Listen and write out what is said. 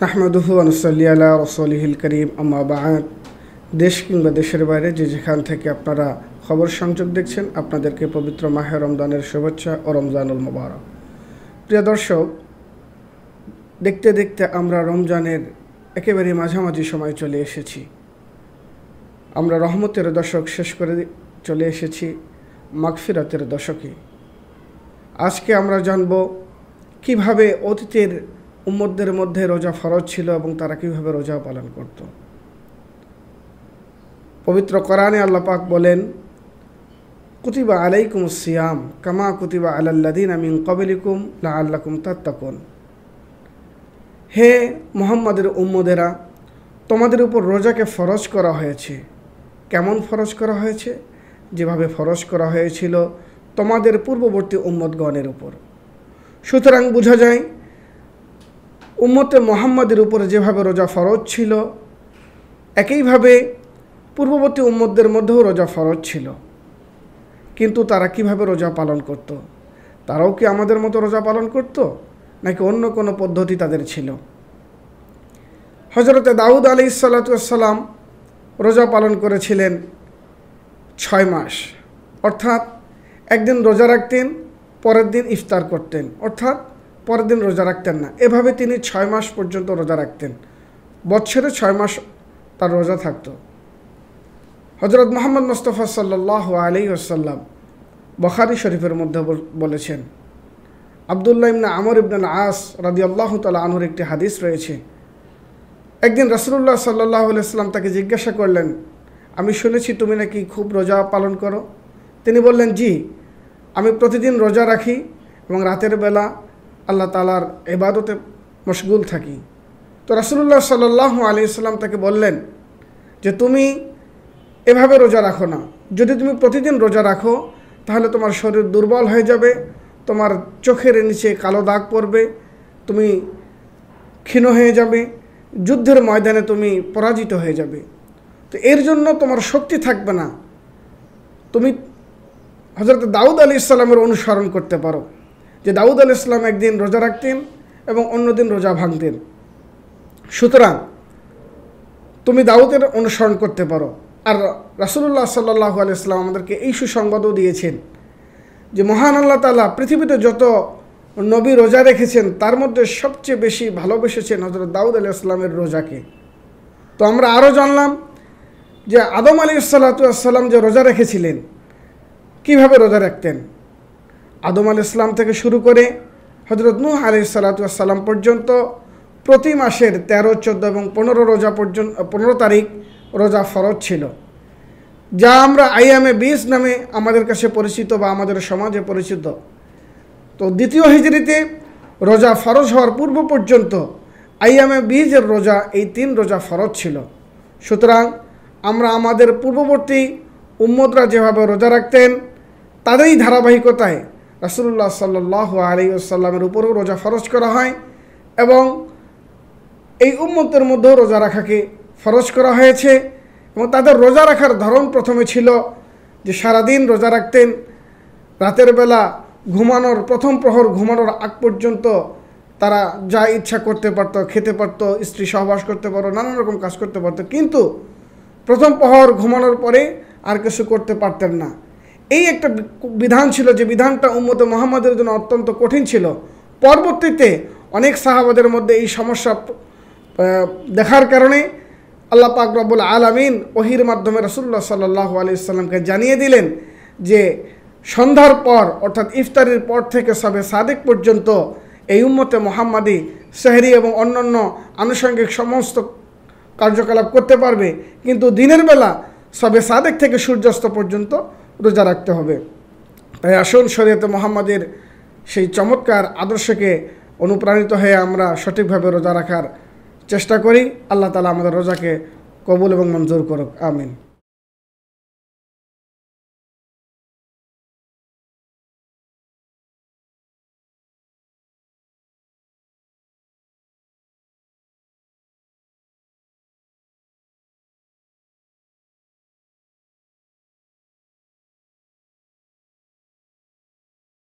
নাহমাদুহু ওয়া নুসাল্লি আলা রাসূলিহিল কারীম, আম্মা বা'দ। দেশ কিংবা দেশের বাইরে যে যেখান থেকে আপনারা খবর সংযোগ দেখছেন, আপনাদেরকে পবিত্র মাহে রমজানের শুভেচ্ছা ও রমজানুল মুবারক। প্রিয় দর্শক, দেখতে দেখতে আমরা রমজানের একেবারে মাঝামাঝি সময় চলে এসেছি। আমরা রহমতের দশক শেষ করে চলে এসেছি মাগফিরাতের দশকে। আজকে আমরা জানব কিভাবে অতীতের উম্মতদের মধ্যে রোজা ফরজ ছিল এবং তারা কিভাবে রোজা পালন করত। পবিত্র কোরআনে আল্লাহ পাক বলেন, কুতিবা আলাইকুমুস সিয়াম কামা কুতিবা আলাল্লাযিনা মিন ক্বাবলিকুম লাআল্লাকুম তাত্তাকুন। হে মুহাম্মাদের উম্মতেরা, তোমাদের উপর রোজাকে ফরজ করা হয়েছে। কেমন ফরজ করা হয়েছে? যেভাবে ফরজ করা হয়েছিল তোমাদের পূর্ববর্তী উম্মতগণের উপর। সুতরাং বোঝা যায় উম্মতে মুহাম্মাদের উপরে যেভাবে রোজা ফরজ ছিল, একইভাবে পূর্ববর্তী উম্মতদের মধ্যেও রোজা ফরজ ছিল। কিন্তু তারা কিভাবে রোজা পালন করত? তারাও কি আমাদের মতো রোজা পালন করত, নাকি অন্য কোনো পদ্ধতি তাদের ছিল? হযরতে দাউদ আলাইহিস সালাতু ওয়াস সালাম রোজা পালন করেছিলেন 6 মাস। অর্থাৎ একদিন রোজা রাখতেন, পরের দিন ইফতার করতেন, অর্থাৎ পরের দিন রোজা রাখতেন না। এভাবে তিনি 6 মাস পর্যন্ত রোজা রাখতেন। বছরে 6 মাস তার রোজা থাকত। হযরত মুহাম্মদ মুস্তাফা সাল্লাল্লাহু আলাইহি ওয়াসাল্লাম বুখারী শরীফের মধ্যে বলেছেন, আব্দুল্লাহ ইবনে আমর ইবনে আস রাদিয়াল্লাহু তাআলা আনহুর একটি হাদিস রয়েছে। একদিন রাসূলুল্লাহ সাল্লাল্লাহু আলাইহি ওয়াসাল্লাম তাকে জিজ্ঞাসা করলেন, আমি শুনেছি তুমি নাকি খুব রোজা পালন করো। তিনি বললেন, জি, আমি প্রতিদিন রোজা রাখি এবং রাতের বেলা আল্লাহ তাআলার ইবাদতে মশগুল থাকি। তো রাসূলুল্লাহ সাল্লাল্লাহু আলাইহি ওয়াসাল্লাম তাকে বললেন যে তুমি এভাবে রোজা রাখো না। যদি তুমি প্রতিদিন রোজা রাখো তাহলে তোমার শরীর দুর্বল হয়ে যাবে, তোমার চোখের নিচে কালো দাগ পড়বে, তুমি ক্ষীণ হয়ে যাবে, যুদ্ধের ময়দানে তুমি পরাজিত হয়ে যাবে। তো এর জন্য তোমার শক্তি থাকবে না। তুমি হযরত দাউদ আলাইহিস সালামের অনুসরণ করতে পারো, যে দাউদ আলাইহিস সালাম একদিন রোজা রাখতেন এবং অন্যদিন রোজা ভাঙতেন। সুতরাং তুমি দাউদের অনুসরণ করতে পারো। আর রাসূলুল্লাহ সাল্লাল্লাহু আলাইহি ওয়াসাল্লাম আমাদেরকে এই সুসংবাদও দিয়েছেন যে মহান আল্লাহ তাআলা পৃথিবীতে যত নবী রোজা রেখেছেন তার মধ্যে সবচেয়ে বেশি ভালোবেসেছেন হযরত দাউদ আলাইহিস সালামের রোজাকে। তো আমরা আরও জানলাম যে আদম আলাইহিস সালাতু ওয়াস সালাম যে রোজা রেখেছিলেন, কিভাবে রোজা রাখতেন। আদম আলাইহিস সালাম থেকে শুরু করে হযরত নূহ আলাইহিস সালাতু ওয়াস সালাম পর্যন্ত প্রতি মাসের 13, 14 এবং 15 তারিখ রোজা ফরজ ছিল, যা আমরা আইয়ামে 20 নামে আমাদের কাছে পরিচিত বা আমাদের সমাজে পরিচিত। তো দ্বিতীয় হিজরিতে রোজা ফরজ হওয়ার পূর্ব পর্যন্ত আইয়ামে 20 রোজা, এই 3 রোজা ফরজ ছিল। সুতরাং আমরা আমাদের পূর্ববর্তী উম্মতরা যেভাবে রোজা রাখতেন তাদেরই ধারাবাহিকতায় রাসূলুল্লাহ সাল্লাল্লাহু আলাইহি ওয়াসাল্লামের উপরেও রোজা ফরজ করা হয় এবং এই উম্মতের মধ্যেও রোজা রাখাকে ফরজ করা হয়েছে। এবং তাদের রোজা রাখার ধরন প্রথমে ছিল যে সারাদিন রোজা রাখতেন, রাতের বেলা ঘুমানোর প্রথম প্রহর ঘুমানোর আগ পর্যন্ত তারা যা ইচ্ছা করতে পারত, খেতে পারত, স্ত্রী সহবাস করতে পারত, নানান রকম কাজ করতে পারত, কিন্তু প্রথম প্রহর ঘুমানোর পরে আর কিছু করতে পারতেন না। এই একটা বিধান ছিল, যে বিধানটা উম্মতে মুহাম্মাদের জন্য অত্যন্ত কঠিন ছিল। পরবর্তীতে অনেক সাহাবাদের মধ্যে এই সমস্যা দেখার কারণে আল্লাহ পাক রব্বুল আলামিন ওহীর মাধ্যমে রাসূলুল্লাহ সাল্লাল্লাহু আলাইহি ওয়াসাল্লামকে জানিয়ে দিলেন যে সন্ধ্যার পর অর্থাৎ ইফতারির পর থেকে সবে সাদেক পর্যন্ত এই উম্মতে মুহাম্মাদি সেহরি এবং অন্যান্য আনুষঙ্গিক সমস্ত কার্যকলাপ করতে পারবে, কিন্তু দিনের বেলা সবে সাদেক থেকে সূর্যাস্ত পর্যন্ত রোজা রাখতে হবে। তাই আসুন শরীয়তে মুহাম্মাদের সেই চমৎকার আদর্শকে অনুপ্রাণিত হয়ে আমরা সঠিকভাবে রোজা রাখার চেষ্টা করি। আল্লাহ তাআলা আমাদের রোজাকে কবুল এবং মঞ্জুর করুক। আমিন।